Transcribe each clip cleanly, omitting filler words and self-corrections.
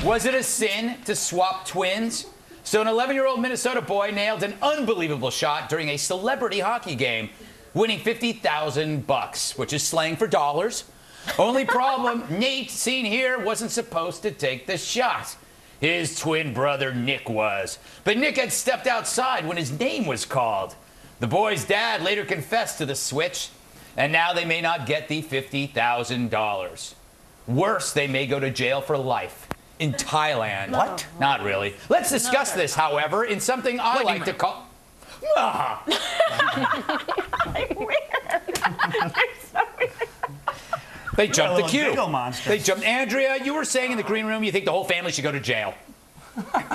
Was it a sin to swap twins? So an 11-year-old Minnesota boy nailed an unbelievable shot during a celebrity hockey game, winning $50,000, which is slang for dollars. Only problem, Nate, seen here, wasn't supposed to take the shot. His twin brother Nick was. But Nick had stepped outside when his name was called. The boy's dad later confessed to the switch, and now they may not get the $50,000. Worse, they may go to jail for life in Thailand. What? Not really. Let's discuss this, however, in something I like to call... Ah. They jumped the queue. They jumped. Andrea, you were saying in the green room you think the whole family should go to jail.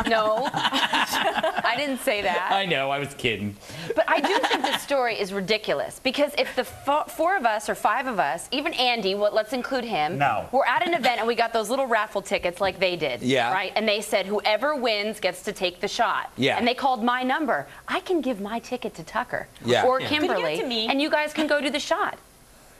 No, I didn't say that. I know, I was kidding. But I do think this story is ridiculous because if the four of us or five of us, even Andy, let's include him, we're at an event and we got those little raffle tickets like they did, right? And they said whoever wins gets to take the shot. Yeah. And they called my number. I can give my ticket to Tucker or Kimberly, and you guys can go do the shot.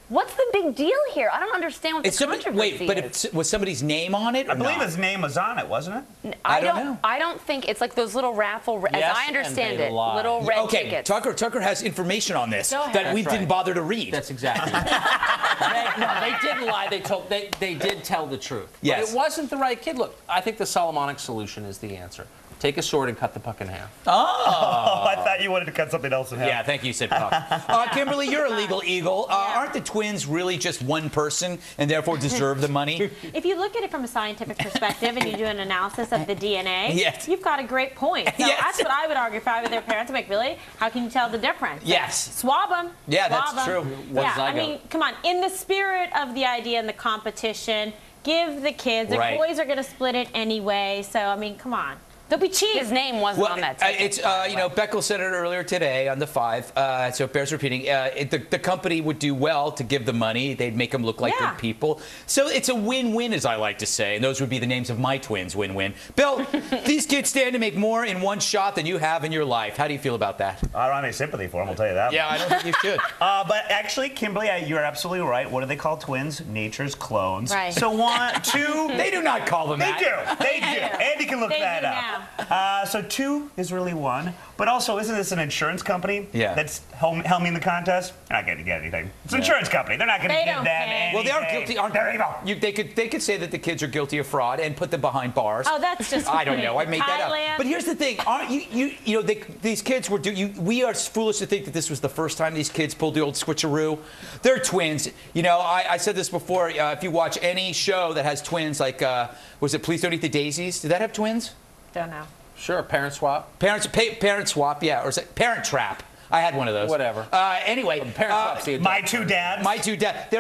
What's the big deal here? I don't understand what the controversy is. Was somebody's name on it? I believe his name was on it, wasn't it? I don't know. I don't think it's like those little raffle, as I understand it, little red tickets. Tucker has information on this that we didn't bother to read. That's exactly right. No, they didn't lie. They did tell the truth. Yes. But it wasn't the right kid. Look, I think the Solomonic solution is the answer. Take a sword and cut the puck in half. Oh, I thought you wanted to cut something else in half. Yeah, thank you, said puck. Kimberly, you're a legal eagle. Aren't the twins really just one person and therefore deserve the money? If you look at it from a scientific perspective and you do an analysis of the DNA, you've got a great point. So that's what I would argue if I were their parents. I'm like, really? How can you tell the difference? Yes. Swab them. Yeah, that's true. I mean, come on. In the spirit of the idea and the competition, give the kids. Their boys are going to split it anyway. So, I mean, come on. Don't be cheap. His name wasn't on that ticket. It's, you know, Beckel said it earlier today on the 5, so it bears repeating. The company would do well to give the money. They'd make them look like good people. So it's a win-win, as I like to say. And those would be the names of my twins, win-win. Bill, these kids stand to make more in one shot than you have in your life. How do you feel about that? I don't have any sympathy for them, I'll tell you that. Yeah, I don't think you should. But actually, Kimberly, you're absolutely right. What do they call twins? Nature's clones. Right. So 1, 2... They do not call them that. They do. Andy can look that up. So 2 is really 1. But also, isn't this an insurance company that's helming the contest? They're not going to get anything. It's an insurance company. They're not going to give them anything. Well, they are guilty. They're evil. They could say that the kids are guilty of fraud and put them behind bars. Oh, that's just I don't know. I made that up. But here's the thing. Aren't you know, these kids were we are foolish to think that this was the first time these kids pulled the old switcheroo. They're twins. You know, I said this before. If you watch any show that has twins, like was it Please Don't Eat the Daisies? Did that have twins? Don't know. Sure, Parent Swap. Parent Swap, yeah. Or is it Parent Trap? I had one of those. Whatever. Anyway, My Two Dads. My Two Dads.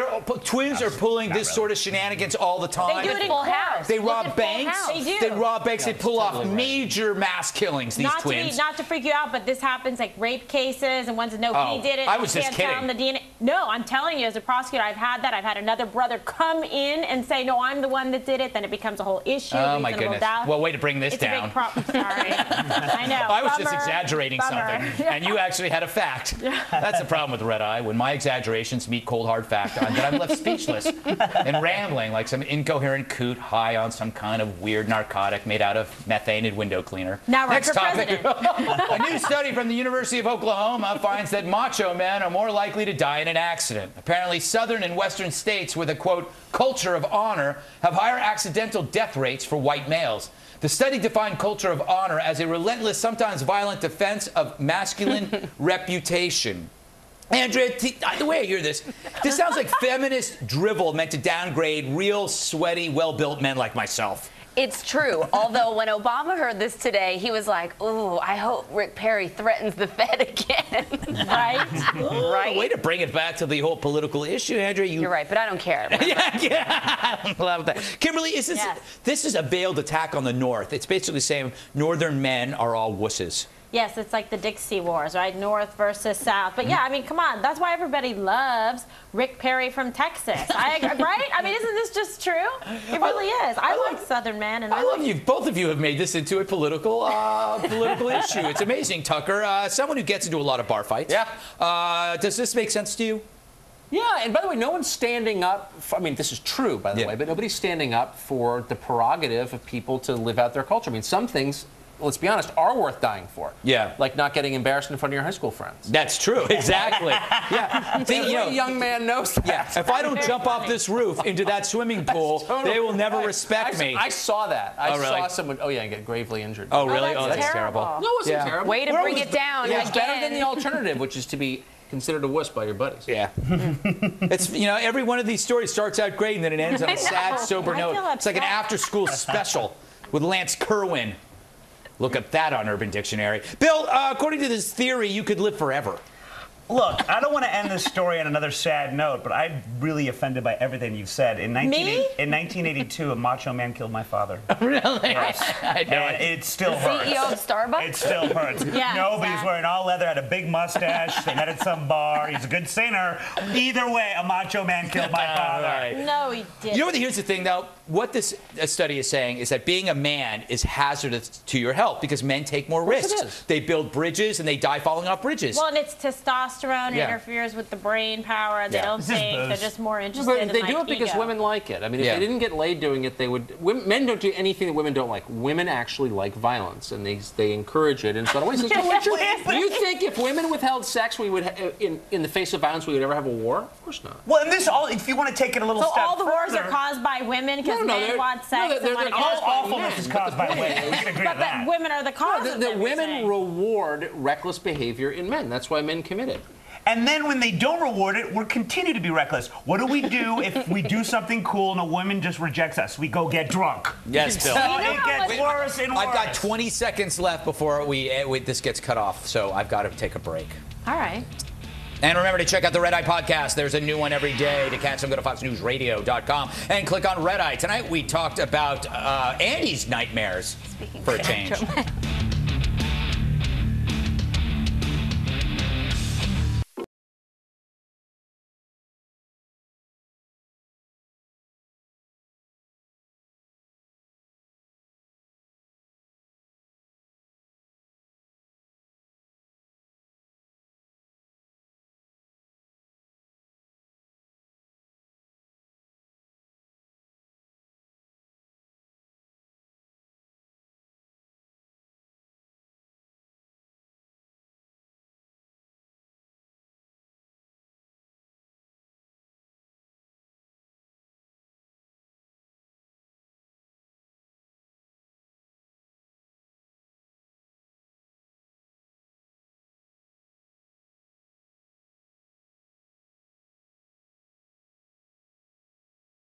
Twins are pulling this sort of shenanigans all the time. They do it in Full House. They rob banks. They do. They rob banks. They pull off major mass killings, these twins. Not to freak you out, but this happens like rape cases and ones that know he did it. I was just kidding. Found the DNA. No, I'm telling you, as a prosecutor, I've had that. I've had another brother come in and say, no, I'm the one that did it. Then it becomes a whole issue. Oh, my goodness. Well, way to bring this down. A big problem. Sorry. I know. I was just exaggerating something, and you actually had a fact. That's the problem with Red Eye. When my exaggerations meet cold, hard fact, then I'm left speechless and rambling like some incoherent coot high on some kind of weird narcotic made out of methaneed window cleaner. Now run for president. A new study from the University of Oklahoma finds that macho men are more likely to die in an accident. Apparently, southern and western states with a, quote, culture of honor have higher accidental death rates for white males. The study defined culture of honor as a relentless, sometimes violent defense of masculine reputation. Andrea, the way I hear this sounds like feminist drivel meant to downgrade real, sweaty, well-built men like myself. It's true. Although when Obama heard this today, he was like, ooh, I hope Rick Perry threatens the Fed again. Right? Right. Way to bring it back to the whole political issue, Andrea. You're right, but I don't care. I love that. Kimberly, this is a veiled attack on the North. It's basically saying northern men are all wusses. Yes, it's like the Dixie Wars, right? North versus South. But yeah, I mean, come on. That's why everybody loves Rick Perry from Texas. Right? I mean, isn't this just true? It really is. I like Southern men. And I love you. Both of you have made this into a political issue. It's amazing, Tucker. Someone who gets into a lot of bar fights. Yeah. Does this make sense to you? Yeah, and by the way, no one's standing up. I mean, this is true, by the way, but nobody's standing up for the prerogative of people to live out their culture. I mean, some things, let's be honest, are worth dying for. Yeah. Like not getting embarrassed in front of your high school friends. That's true, exactly. Yeah. Every young man knows that. Yeah. If I don't jump off this roof into that swimming pool, they will never respect me. I saw that. I really? saw someone, get gravely injured. Oh, really? That's terrible. No, it wasn't terrible. Way to bring it down again. It's better than the alternative, which is to be considered a wuss by your buddies. Yeah. It's, every one of these stories starts out great and then it ends on a sad, sober note. It's like an after-school special with Lance Kerwin. Look up that on Urban Dictionary. Bill, according to this theory, you could live forever. Look, I don't want to end this story on another sad note, but I'm really offended by everything you've said. In 1982, a macho man killed my father. Really? Yes. I know and it still hurts. CEO of Starbucks? It still hurts. Yeah, Nobody's wearing all leather, had a big mustache. They met at some bar. He's a good singer. Either way, a macho man killed my father. Right. No, he didn't. Here's the thing, though. What this study is saying is that being a man is hazardous to your health because men take more risks. They build bridges and they die falling off bridges. Well, and it's testosterone interferes with the brain power. They don't think. They're just more interested in they do it because women like it. I mean, if they didn't get laid doing it, they would. Men don't do anything that women don't like. Women actually like violence, and they encourage it in subtle ways. Do you think if women withheld sex, we would, in the face of violence, we would ever have a war? Of course not. Well, and this all, if you want to take it a little step further. So all the wars are caused by women because men want sex. All awfulness is caused by women. We can agree on that. But women are the cause of that women reward reckless behavior in men. That's why men commit it. And then when they don't reward it, we continue to be reckless. What do we do if we do something cool and a woman just rejects us? We go get drunk. Yes, Bill. So it gets worse and worse. I've got 20 seconds left before this gets cut off, so I've got to take a break. All right. And remember to check out the Red Eye podcast. There's a new one every day. To catch them, go to foxnewsradio.com and click on Red Eye. Tonight we talked about Andy's nightmares for a change.